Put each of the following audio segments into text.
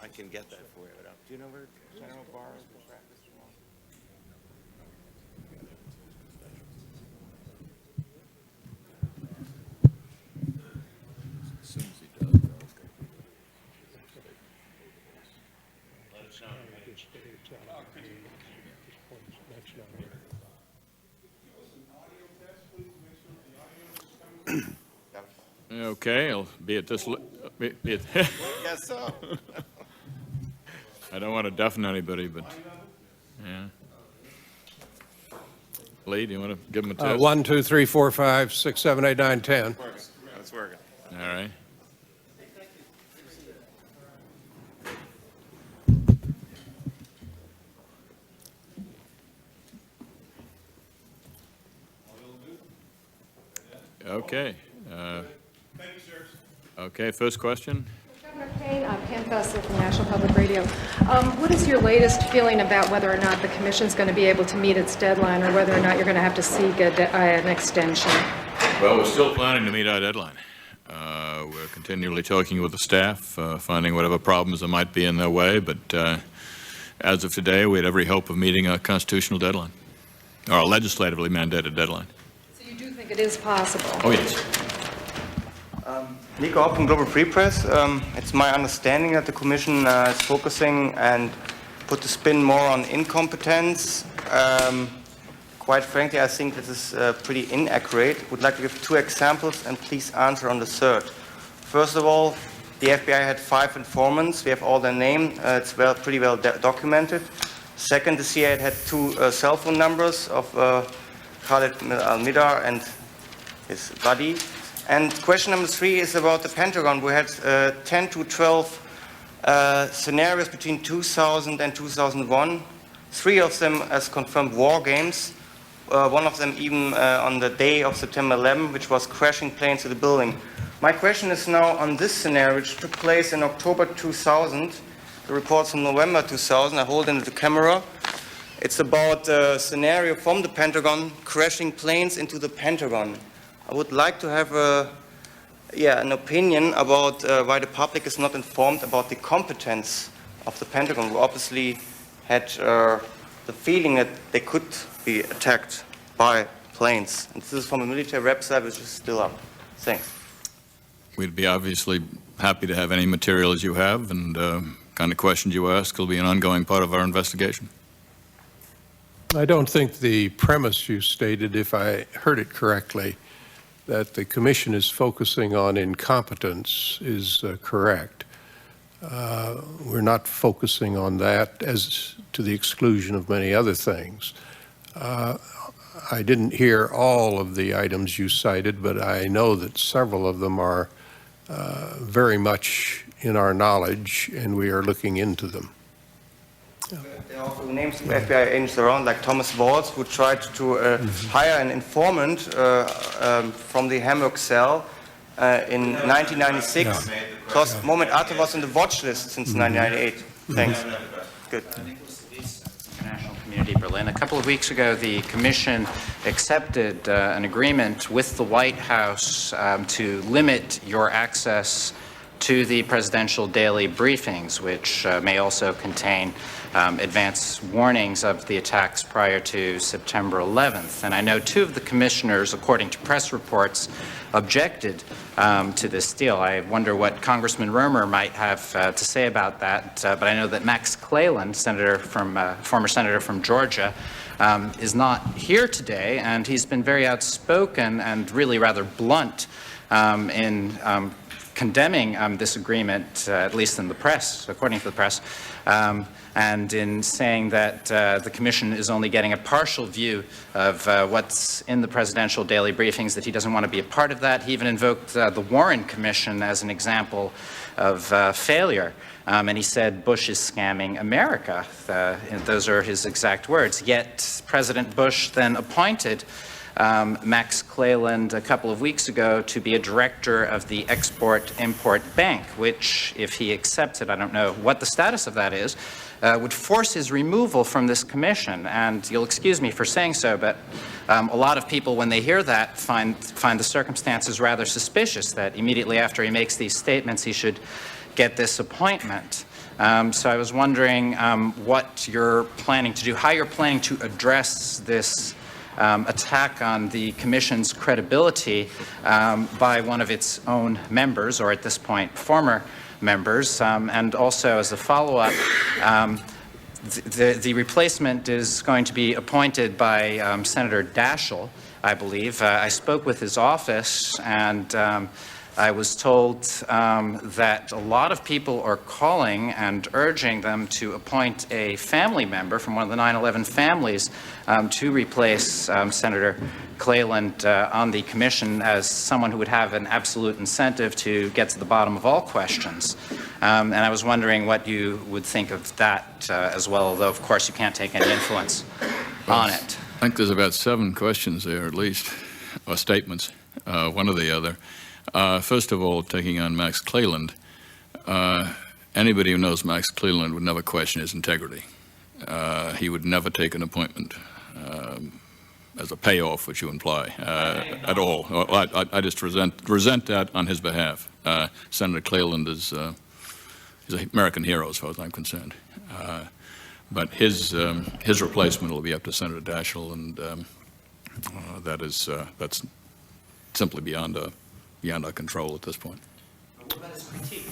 I can get that for you. Do you know where General Barr is? As soon as he does, Let us know. okay, I'll be at this. Yes, so. I don't want to deafen anybody, but yeah. Lee, do you want to give him a test? 1, 2, 3, 4, 5, 6, 7, 8, 9, 10. That's working. All right. Okay. Thank you, sir. Okay, first question. Governor Kean, Pam Fessel from National Public Radio. What is your latest feeling about whether or not the Commission is going to be able to meet its deadline, or whether or not you're going to have to seek an extension? Well, we're still planning to meet our deadline. We're continually talking with the staff, finding whatever problems there might be in their way, but as of today, we had every hope of meeting our constitutional deadline, or a legislatively mandated deadline. So you do think it is possible? Oh, yes. Nico Hopp from Global Free Press. It's my understanding that the Commission is focusing and put the spin more on incompetence. Quite frankly, I think this is pretty inaccurate. Would like to give 2 examples and please answer on the third. First of all, the FBI had 5 informants. We have all their names. It's pretty well documented. Second, the CIA had 2 cell phone numbers of Khalid al-Midar and his buddy. And question number 3 is about the Pentagon. We had 10 to 12 scenarios between 2000 and 2001. 3 of them as confirmed war games. One of them even on the day of September 11, which was crashing planes to the building. My question is now on this scenario, which took place in October 2000. The reports from November 2000. I hold in the camera. It's about a scenario from the Pentagon, crashing planes into the Pentagon. I would like to have an opinion about why the public is not informed about the competence of the Pentagon. We obviously had the feeling that they could be attacked by planes. And this is from a military website which is still up. Thanks. We'd be obviously happy to have any materials you have, and kind of questions you ask will be an ongoing part of our investigation. I don't think the premise you stated, if I heard it correctly, that the Commission is focusing on incompetence is correct. We're not focusing on that as to the exclusion of many other things. I didn't hear all of the items you cited, but I know that several of them are very much in our knowledge, and we are looking into them. There are also names of FBI agents around, like Thomas Waltz, who tried to hire an informant from the Hamburg cell in 1996. Because Mohamed Atta was on the watch list since 1998. Thanks. Good. International Community Berlin. A couple of weeks ago, the Commission accepted an agreement with the White House to limit your access to the presidential daily briefings, which may also contain advance warnings of the attacks prior to September 11th. And I know 2 of the commissioners, according to press reports, objected to this deal. I wonder what Congressman Roemer might have to say about that. But I know that Max Cleland, former senator from Georgia, is not here today, and he's been very outspoken and really rather blunt in condemning this agreement, at least in the press, according to the press, and in saying that the Commission is only getting a partial view of what's in the presidential daily briefings, that he doesn't want to be a part of that. He even invoked the Warren Commission as an example of failure. And he said Bush is scamming America. Those are his exact words. Yet President Bush then appointed Max Cleland a couple of weeks ago to be a director of the Export-Import Bank, which, if he accepts it, I don't know what the status of that is, would force his removal from this commission. And you'll excuse me for saying so, but a lot of people, when they hear that, find the circumstances rather suspicious, that immediately after he makes these statements, he should get this appointment. So I was wondering what you're planning to do, how you're planning to address this attack on the Commission's credibility by one of its own members, or at this point, former members. And also, as a follow-up, the replacement is going to be appointed by Senator Daschle, I believe. I spoke with his office, and I was told that a lot of people are calling and urging them to appoint a family member from one of the 9/11 families to replace Senator Cleland on the commission as someone who would have an absolute incentive to get to the bottom of all questions. And I was wondering what you would think of that as well, although of course you can't take any influence on it. I think there's about 7 questions there at least, or statements, one or the other. First of all, taking on Max Cleland, anybody who knows Max Cleland would never question his integrity. He would never take an appointment as a payoff, which you imply, at all. I just resent that on his behalf. Senator Cleland is an American hero as far as I'm concerned. But his replacement will be up to Senator Daschle, and that's simply beyond our control at this point. What about his critique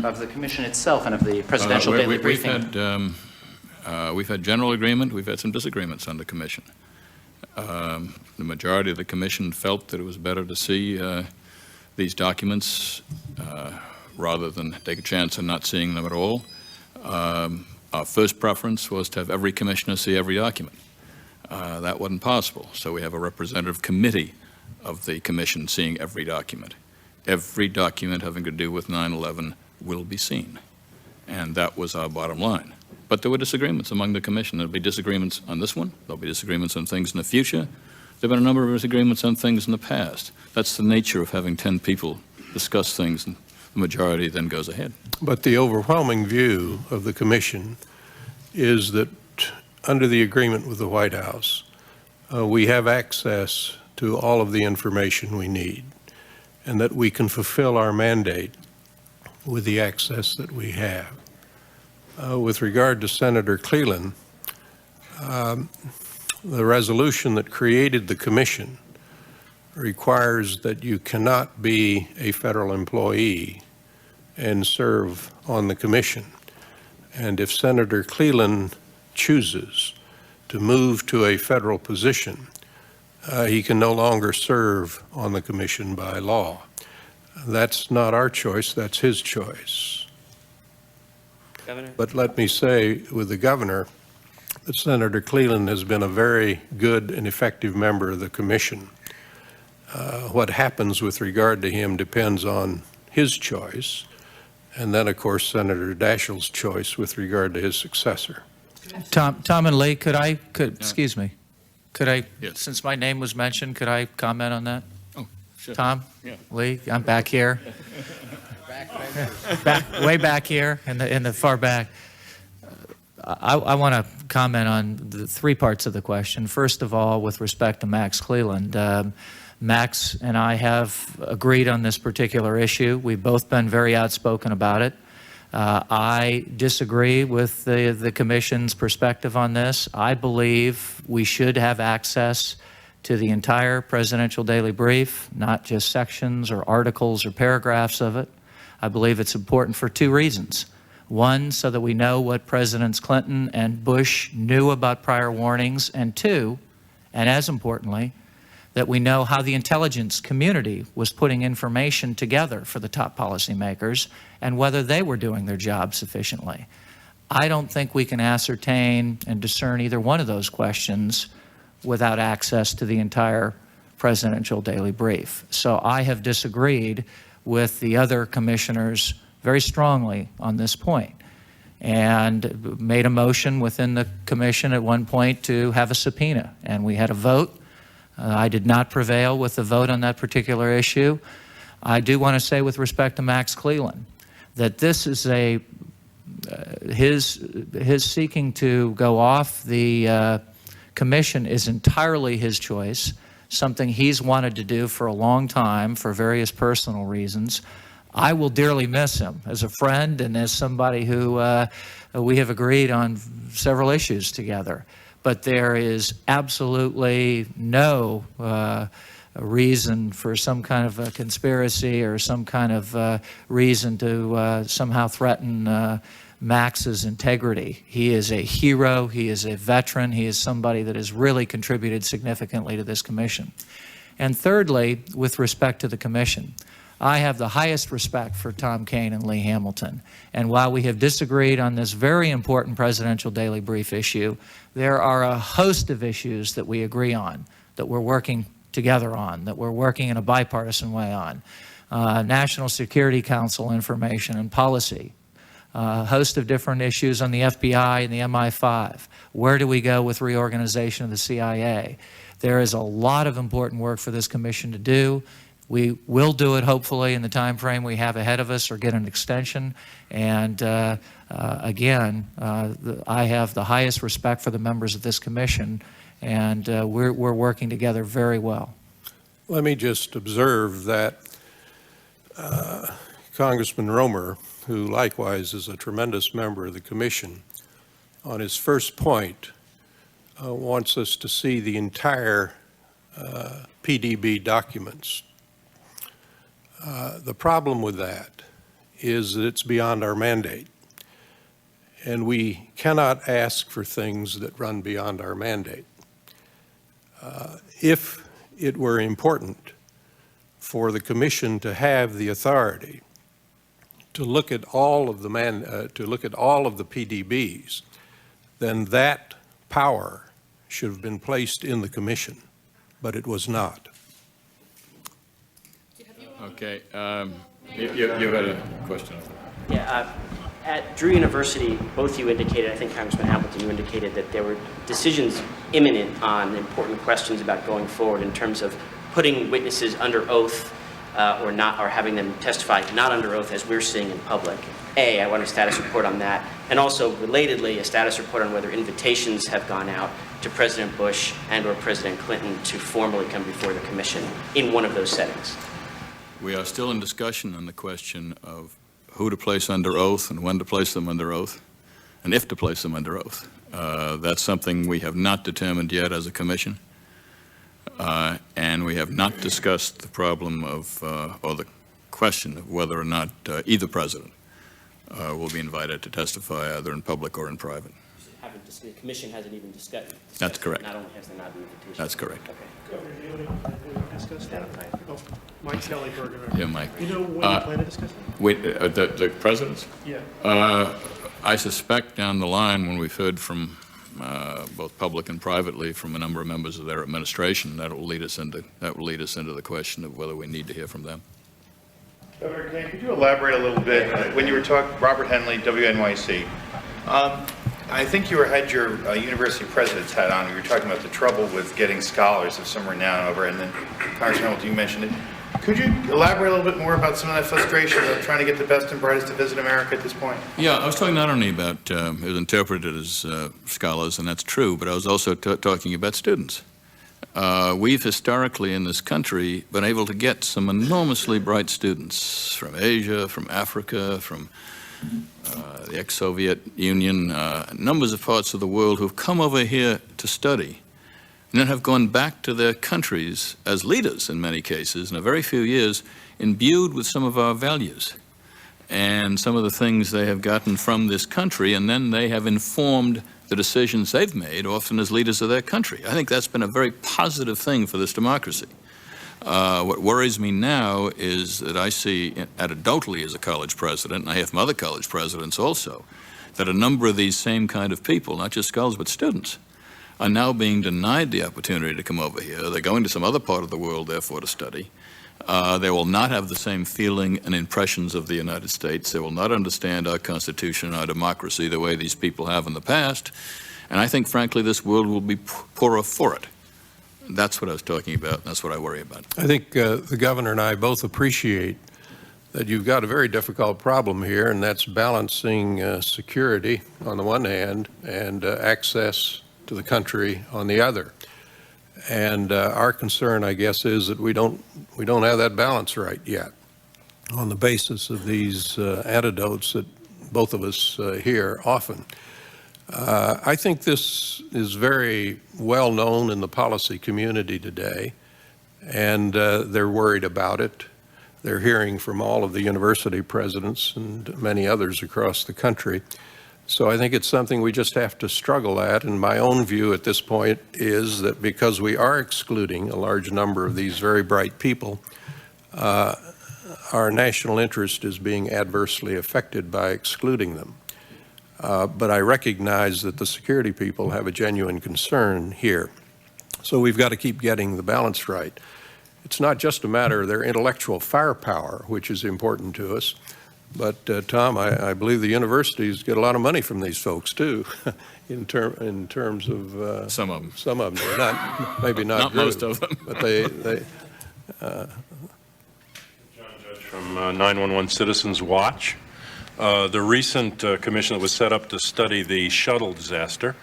of the commission itself and of the presidential daily briefing? We've had general agreement. We've had some disagreements on the commission. The majority of the commission felt that it was better to see these documents rather than take a chance of not seeing them at all. Our first preference was to have every commissioner see every document. That wasn't possible, so we have a representative committee of the commission seeing every document. Every document having to do with 9/11 will be seen, and that was our bottom line. But there were disagreements among the commission. There'll be disagreements on this one. There'll be disagreements on things in the future. There have been a number of disagreements on things in the past. That's the nature of having 10 people discuss things, and the majority then goes ahead. But the overwhelming view of the commission is that under the agreement with the White House, we have access to all of the information we need, and that we can fulfill our mandate with the access that we have. With regard to Senator Cleland, the resolution that created the commission requires that you cannot be a federal employee and serve on the commission. And if Senator Cleland chooses to move to a federal position, he can no longer serve on the commission by law. That's not our choice, that's his choice. Governor? But let me say with the governor that Senator Cleland has been a very good and effective member of the commission. What happens with regard to him depends on his choice, and then, of course, Senator Daschle's choice with regard to his successor. Tom and Lee, excuse me, Yes. since my name was mentioned, could I comment on that? Oh, sure. Tom? Yeah. Lee, I'm back here. Way back here in the far back. I want to comment on the 3 parts of the question. First of all, with respect to Max Cleland, Max and I have agreed on this particular issue. We've both been very outspoken about it. I disagree with the Commission's perspective on this. I believe we should have access to the entire presidential daily brief, not just sections or articles or paragraphs of it. I believe it's important for 2 reasons. One, so that we know what Presidents Clinton and Bush knew about prior warnings, and 2, and as importantly, that we know how the intelligence community was putting information together for the top policymakers and whether they were doing their job sufficiently. I don't think we can ascertain and discern either one of those questions without access to the entire presidential daily brief. So I have disagreed with the other commissioners very strongly on this point, and made a motion within the commission at one point to have a subpoena, and we had a vote. I did not prevail with the vote on that particular issue. I do want to say with respect to Max Cleland that this is his seeking to go off the commission is entirely his choice, something he's wanted to do for a long time for various personal reasons. I will dearly miss him as a friend and as somebody who we have agreed on several issues together. But there is absolutely no reason for some kind of a conspiracy or some kind of reason to somehow threaten Max's integrity. He is a hero, he is a veteran, he is somebody that has really contributed significantly to this commission. And thirdly, with respect to the commission, I have the highest respect for Tom Kean and Lee Hamilton. And while we have disagreed on this very important presidential daily brief issue, there are a host of issues that we agree on, that we're working together on, that we're working in a bipartisan way on. National Security Council information and policy, a host of different issues on the FBI and the MI5. Where do we go with reorganization of the CIA? There is a lot of important work for this commission to do. We will do it, hopefully, in the time frame we have ahead of us or get an extension. And again, I have the highest respect for the members of this commission, and we're working together very well. Let me just observe that Congressman Romer, who likewise is a tremendous member of the commission, on his first point, wants us to see the entire PDB documents. The problem with that is that it's beyond our mandate, and we cannot ask for things that run beyond our mandate. If it were important for the commission to have the authority to look at all of the PDBs, then that power should have been placed in the commission, but it was not. Okay, you had a question. Yeah, at Drew University, both you indicated, I think Congressman Hamilton, you indicated that there were decisions imminent on important questions about going forward in terms of putting witnesses under oath or not, or having them testify not under oath as we're seeing in public. I want a status report on that. And also, relatedly, a status report on whether invitations have gone out to President Bush and or President Clinton to formally come before the commission in one of those settings. We are still in discussion on the question of who to place under oath and when to place them under oath, and if to place them under oath. That's something we have not determined yet as a commission, and we have not discussed the problem of, or the question of whether or not either president will be invited to testify either in public or in private. The commission hasn't even discussed. That's correct. Not only has there not been invitation. That's correct. Oh, Mike Kelly, Bergen. Yeah, Mike. You know when you plan to discuss it? Wait, the presidents? Yeah. I suspect down the line, when we've heard from both public and privately from a number of members of their administration, that will lead us into the question of whether we need to hear from them. Governor Kean, could you elaborate a little bit when you were talking Robert Henley, WNYC? I think you had your university president's hat on. You were talking about the trouble with getting scholars of some renown over, and then Congressman Hamilton, you mentioned it. Could you elaborate a little bit more about some of that frustration of trying to get the best and brightest to visit America at this point? Yeah, I was talking not only about it was interpreted as scholars, and that's true, but I was also talking about students. We've historically in this country been able to get some enormously bright students from Asia, from Africa, from the ex-Soviet Union, numbers of parts of the world who've come over here to study and then have gone back to their countries as leaders in many cases in a very few years, imbued with some of our values and some of the things they have gotten from this country, and then they have informed the decisions they've made, often as leaders of their country. I think that's been a very positive thing for this democracy. What worries me now is that I see anecdotally as a college president, and I hear from other college presidents also, that a number of these same kind of people, not just scholars but students, are now being denied the opportunity to come over here. They're going to some other part of the world, therefore, to study. They will not have the same feeling and impressions of the United States. They will not understand our Constitution and our democracy the way these people have in the past. And I think, frankly, this world will be poorer for it. That's what I was talking about, and that's what I worry about. I think the governor and I both appreciate that you've got a very difficult problem here, and that's balancing security on the one hand and access to the country on the other. And our concern, I guess, is that we don't have that balance right yet. on the basis of these anecdotes that both of us hear often. I think this is very well known in the policy community today, and they're worried about it. They're hearing from all of the university presidents and many others across the country. So I think it's something we just have to struggle at, and my own view at this point is that because we are excluding a large number of these very bright people, our national interest is being adversely affected by excluding them. But I recognize that the security people have a genuine concern here. So we've got to keep getting the balance right. It's not just a matter of their intellectual firepower, which is important to us, but Tom, I believe the universities get a lot of money from these folks too, in terms of Some of them. Some of them, not maybe not most of them, but they John Judge from 911 Citizens Watch. The recent commission that was set up to study the shuttle disaster,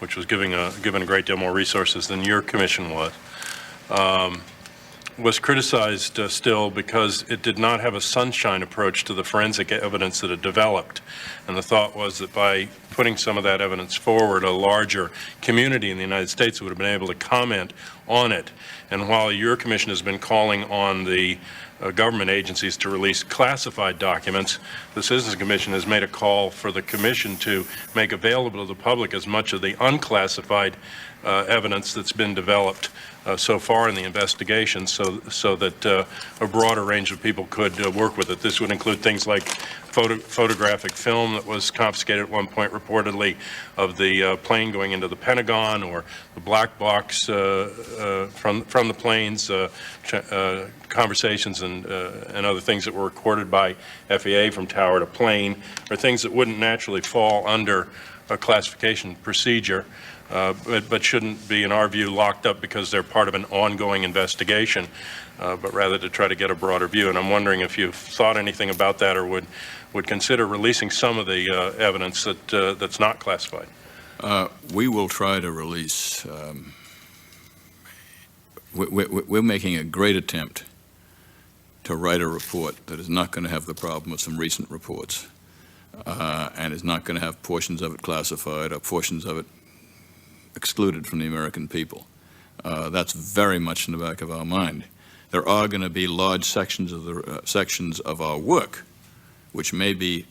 which was given a great deal more resources than your commission was criticized still because it did not have a sunshine approach to the forensic evidence that it developed. And the thought was that by putting some of that evidence forward, a larger community in the United States would have been able to comment on it. And while your commission has been calling on the government agencies to release classified documents, the Citizens Commission has made a call for the Commission to make available to the public as much of the unclassified evidence that's been developed so far in the investigation, so that a broader range of people could work with it. This would include things like photographic film that was confiscated at one point reportedly of the plane going into the Pentagon, or the black box from the planes, conversations and other things that were recorded by FAA from tower to plane, or things that wouldn't naturally fall under a classification procedure. But shouldn't be, in our view, locked up because they're part of an ongoing investigation, but rather to try to get a broader view. And I'm wondering if you've thought anything about that, or would consider releasing some of the evidence that's not classified. We will try to release. We're making a great attempt to write a report that is not going to have the problem of some recent reports, and is not going to have portions of it classified or portions of it excluded from the American people. That's very much in the back of our mind. There are going to be large sections of the sections of our work which may be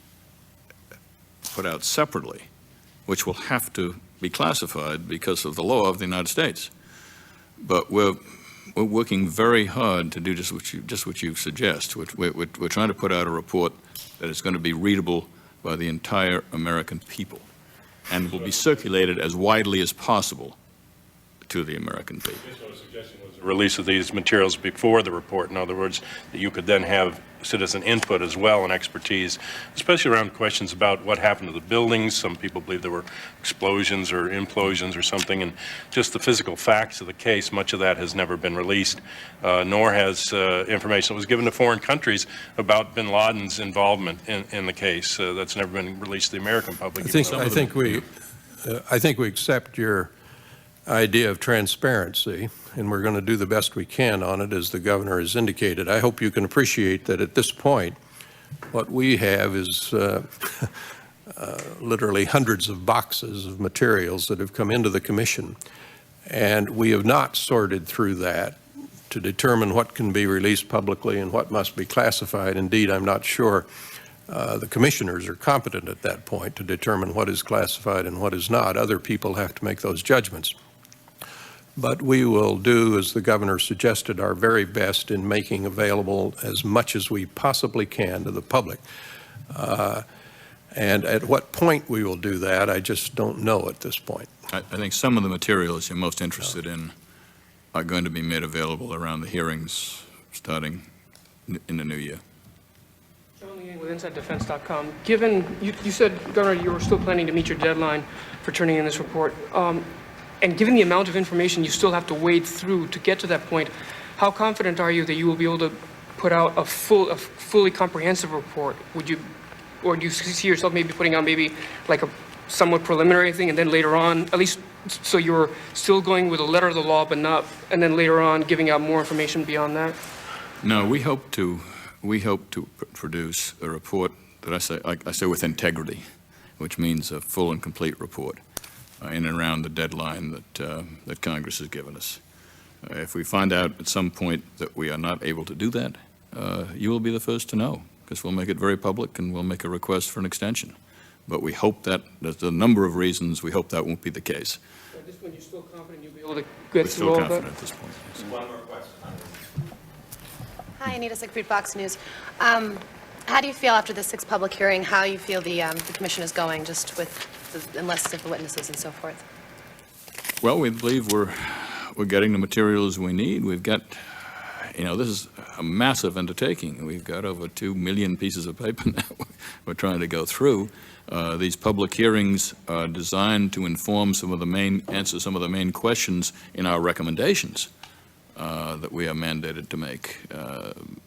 put out separately, which will have to be classified because of the law of the United States. But we're working very hard to do just what you suggest. We're trying to put out a report that is going to be readable by the entire American people, and will be circulated as widely as possible to the American people. What I was suggesting was the release of these materials before the report. In other words, that you could then have citizen input as well and expertise, especially around questions about what happened to the buildings. Some people believe there were explosions or implosions or something, and just the physical facts of the case. Much of that has never been released, nor has information that was given to foreign countries about bin Laden's involvement in the case. That's never been released to the American public. I think we accept your idea of transparency, and we're going to do the best we can on it, as the governor has indicated. I hope you can appreciate that at this point, what we have is literally hundreds of boxes of materials that have come into the commission, and we have not sorted through that to determine what can be released publicly and what must be classified. Indeed, I'm not sure the commissioners are competent at that point to determine what is classified and what is not. Other people have to make those judgments. But we will do, as the governor suggested, our very best in making available as much as we possibly can to the public. And at what point we will do that, I just don't know at this point. I think some of the materials you're most interested in are going to be made available around the hearings starting in the new year. With InsideDefense.com. Given, you said, Governor, you were still planning to meet your deadline for turning in this report. And given the amount of information you still have to wade through to get to that point, how confident are you that you will be able to put out a fully comprehensive report? Would you, or do you see yourself maybe putting out maybe like a somewhat preliminary thing, and then later on, at least so you're still going with a letter of the law, but not, and then later on giving out more information beyond that? No, we hope to we hope to produce a report that I say with integrity, which means a full and complete report in and around the deadline that Congress has given us. If we find out at some point that we are not able to do that, you will be the first to know, because we'll make it very public and we'll make a request for an extension. But we hope that, there's a number of reasons, we hope that won't be the case. At this point, you're still confident you'll be able to We're get through still all of confident that? at this point. Yes. One more question. Hi, Anita Siegfried, Fox News. How do you feel after the 6th public hearing, how you feel the commission is going, just with the enlistment of the witnesses and so forth? Well, we believe we're getting the materials we need. We've got, this is a massive undertaking. We've got over 2 million pieces of paper now we're trying to go through. These public hearings are designed to inform answer some of the main questions in our recommendations that we are mandated to make.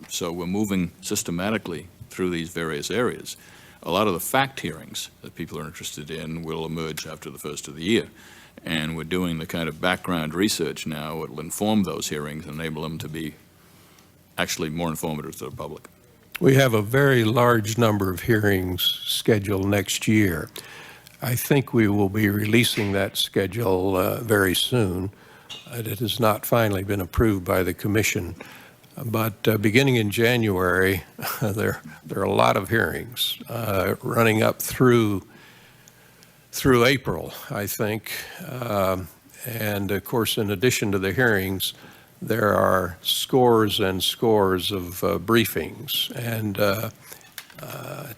So we're moving systematically through these various areas. A lot of the fact hearings that people are interested in will emerge after the first of the year. And we're doing the kind of background research now that will inform those hearings and enable them to be actually more informative to the public. We have a very large number of hearings scheduled next year. I think we will be releasing that schedule very soon. It has not finally been approved by the commission. But beginning in January, there are a lot of hearings running up through April, I think. And of course, in addition to the hearings, there are scores and scores of briefings and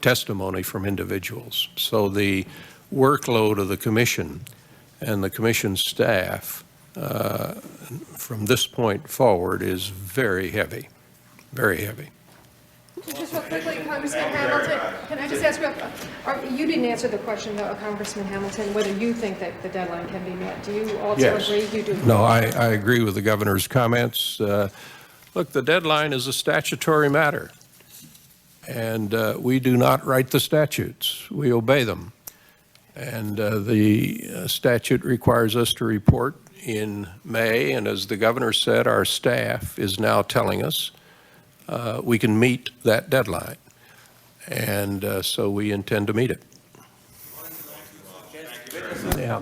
testimony from individuals. So the workload of the commission and the commission staff from this point forward is very heavy, very heavy. Just real quickly, Congressman Hamilton, can I just ask you didn't answer the question, though, Congressman Hamilton, whether you think that the deadline can be met. Do you also agree? You do? No, I agree with the governor's comments. Look, the deadline is a statutory matter, and we do not write the statutes. We obey them. And the statute requires us to report in May, and as the governor said, our staff is now telling us we can meet that deadline. And so we intend to meet it. Yeah.